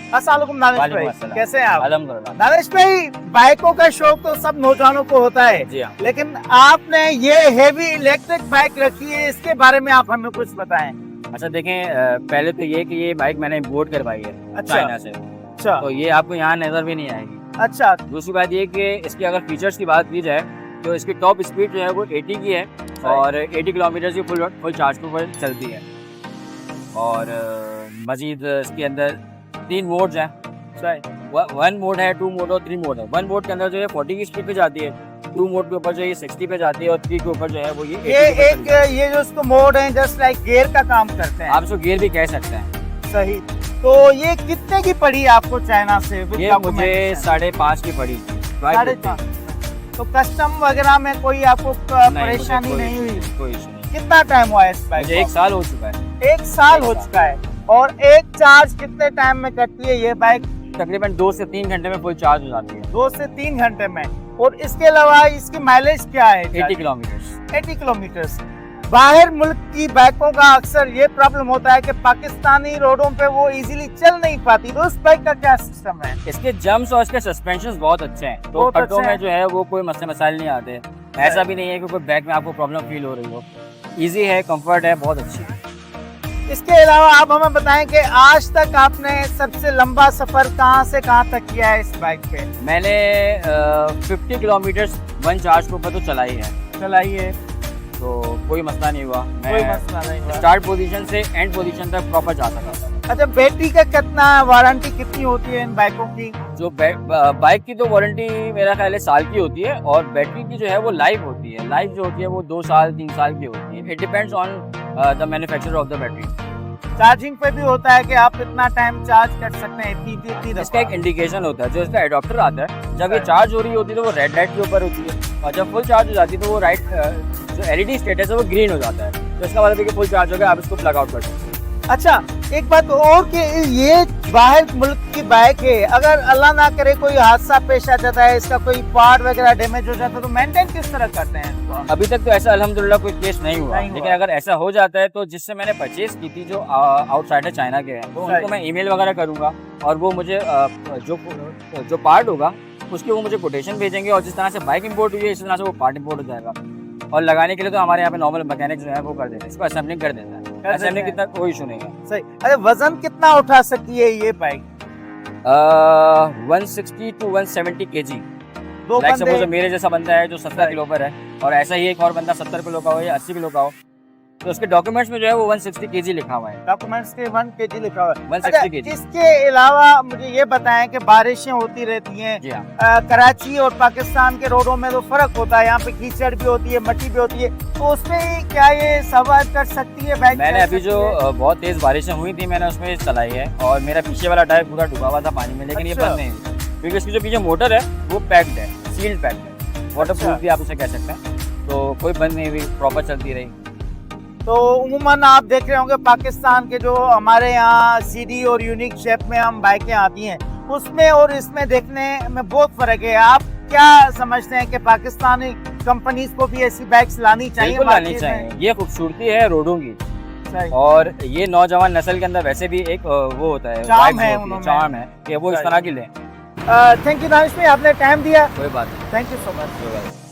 अस्सलाम वालेकुम दानिश भाई, वालेकुम अस्सलाम। कैसे हैं आप? अल्हम्दुलिल्लाह। दानिश भाई, बाइकों का शौक तो सब नौजवानों को होता है, जी हाँ। लेकिन आपने ये हेवी इलेक्ट्रिक बाइक रखी है, इसके बारे में आप हमें कुछ बताएं। अच्छा देखें, पहले तो ये कि ये बाइक मैंने इम्पोर्ट करवाई है अच्छा। चाइना से, अच्छा तो ये आपको यहाँ नज़र भी नहीं आएगी। अच्छा दूसरी बात ये कि इसकी अगर फीचर्स की बात की जाए तो इसकी टॉप स्पीड जो है वो 80 की है और 80 किलोमीटर की फुल चार्ज पर चलती है। और मजीद इसके अंदर 3 मोड्स हैं। सही। 1 मोड है, 2 मोड और 3 मोड है। 1 मोड के अंदर जो है 40 की स्पीड पे जाती है, 2 मोड के ऊपर जो है 60 पे जाती है और 3 के ऊपर जो है वो ये 80 ये पे एक चलती है। ये जो इसको मोड है जस्ट लाइक गियर का काम करते हैं। आप इसको गियर भी कह सकते हैं। सही। तो ये कितने की पड़ी आपको चाइना से? with ये मुझे documentation? 5.5 की पड़ी। 5.5। तो कस्टम वगैरह में कोई आपको परेशानी नहीं हुई? कोई इशू नहीं। कितना टाइम हुआ है इस बाइक मुझे को? 1 साल हो चुका है। 1 साल हो चुका है। और एक चार्ज कितने टाइम में करती है ये बाइक? तकरीबन 2 से 3 घंटे में फुल चार्ज हो जाती है। 2 से 3 घंटे में। और इसके अलावा इसकी माइलेज क्या है? 80 किलोमीटर। 80 किलोमीटर। बाहर मुल्क की बाइकों का अक्सर ये प्रॉब्लम होता है कि पाकिस्तानी रोडों पे वो इजीली चल नहीं पाती, तो उस बाइक का क्या सिस्टम है? इसके जम्प्स और इसके सस्पेंशन बहुत अच्छे हैं, तो बहुत खड्डों अच्छे में हैं। जो है वो कोई मसले मसाइल नहीं आते। ऐसा भी नहीं है कि कोई बैक में आपको प्रॉब्लम फील हो रही हो। इजी है, कंफर्ट है, बहुत अच्छी है। इसके अलावा आप हमें बताएं कि आज तक आपने सबसे लंबा सफर कहां से कहां तक किया है इस बाइक पे? मैंने 50 किलोमीटर 1 चार्ज के ऊपर तो चलाई है, चलाइए, तो कोई मसला नहीं हुआ। कोई मसला नहीं हुआ। स्टार्ट पोजीशन से एंड पोजीशन तक प्रॉपर जा सका था। अच्छा, बैटरी का कितना वारंटी कितनी होती है इन बाइकों की? जो बाइक की तो वारंटी मेरा ख्याल है साल की होती है और बैटरी की जो है वो लाइफ होती है। लाइफ जो होती है वो 2 साल 3 साल की होती है। It depends on the manufacturer of the battery. Charging पे भी होता है कि आप इतना टाइम चार्ज कर सकते हैं इतनी इसका एक इंडिकेशन होता है, जो इसका एडाप्टर आता है, जब ये चार्ज हो रही होती है तो वो रेड लाइट के ऊपर होती है और जब फुल चार्ज हो जाती है तो वो जो एलईडी स्टेटस है वो ग्रीन हो जाता है। तो इसका मतलब है कि फुल चार्ज हो गया, आप इसको प्लग आउट कर सकते हैं। अच्छा, एक बात और कि ये बाहर मुल्क की बाइक है, अगर अल्लाह ना करे कोई हादसा पेश आ जाता है, इसका कोई पार्ट वगैरह डैमेज हो जाता है, तो मेंटेन किस तरह करते हैं इसको? अभी तक तो ऐसा अल्हम्दुलिल्लाह कोई केस नहीं हुआ, लेकिन अगर ऐसा हो जाता है तो जिससे मैंने परचेज की थी, जो आउटसाइडर चाइना के हैं, तो उनको मैं ईमेल वगैरह करूंगा और वो मुझे जो पार्ट होगा उसकी वो मुझे कोटेशन भेजेंगे और जिस तरह से बाइक इंपोर्ट हुई है इस तरह से वो पार्ट इंपोर्ट हो जाएगा। और लगाने के लिए तो हमारे यहाँ पे नॉर्मल मैकेनिक जो है वो कर देते हैं, इसको असेंबलिंग कर देता है। असेंबलिंग कितना कोई इशू नहीं है। सही। अरे, वजन कितना उठा सकती है ये बाइक? 160 to 170 kg। दो लाइक बंदे। सपोज मेरे जैसा बंदा है जो 70 किलो पर है और ऐसा ही एक और बंदा 70 किलो का हो या 80 किलो का हो, तो उसके डॉक्यूमेंट्स में जो है वो 160 kg लिखा हुआ है। डॉक्यूमेंट्स के 1 kg लिखा हुआ है। 160 अच्छा, kg। इसके अलावा मुझे ये बताएं कि बारिशें होती रहती हैं, जी हाँ। कराची और पाकिस्तान के रोडों में तो फर्क होता है, यहाँ पे कीचड़ भी होती है, मिट्टी भी होती है, तो उसमें क्या ये सर्वाइव कर सकती है बाइक? मैंने अभी जो बहुत तेज बारिशें हुई थी मैंने उसमें चलाई है और मेरा पीछे वाला टायर पूरा डूबा हुआ था पानी में, लेकिन ये अच्छा। बंद नहीं हुई क्योंकि इसकी जो पीछे मोटर है वो पैक्ड है, सील्ड पैक्ड है, वाटर प्रूफ भी आप उसे कह सकते हैं, तो कोई बंद नहीं हुई, प्रॉपर चलती रही। तो उम्मूमन आप देख रहे होंगे पाकिस्तान के जो हमारे यहाँ सीडी और यूनिक शेप में हम बाइकें आती हैं, उसमें और इसमें देखने में बहुत फर्क है। आप क्या समझते हैं कि पाकिस्तानी कंपनीज को भी ऐसी बाइक्स लानी चाहिए? बिल्कुल लानी चाहिए, ये खूबसूरती है रोडों की और ये नौजवान नस्ल के अंदर वैसे भी एक वो होता है, चार्म है उनमें। चार्म है कि वो इस तरह की लें। थैंक यू दानिश भाई, आपने टाइम दिया। कोई बात नहीं। Thank you so much. कोई बात नहीं।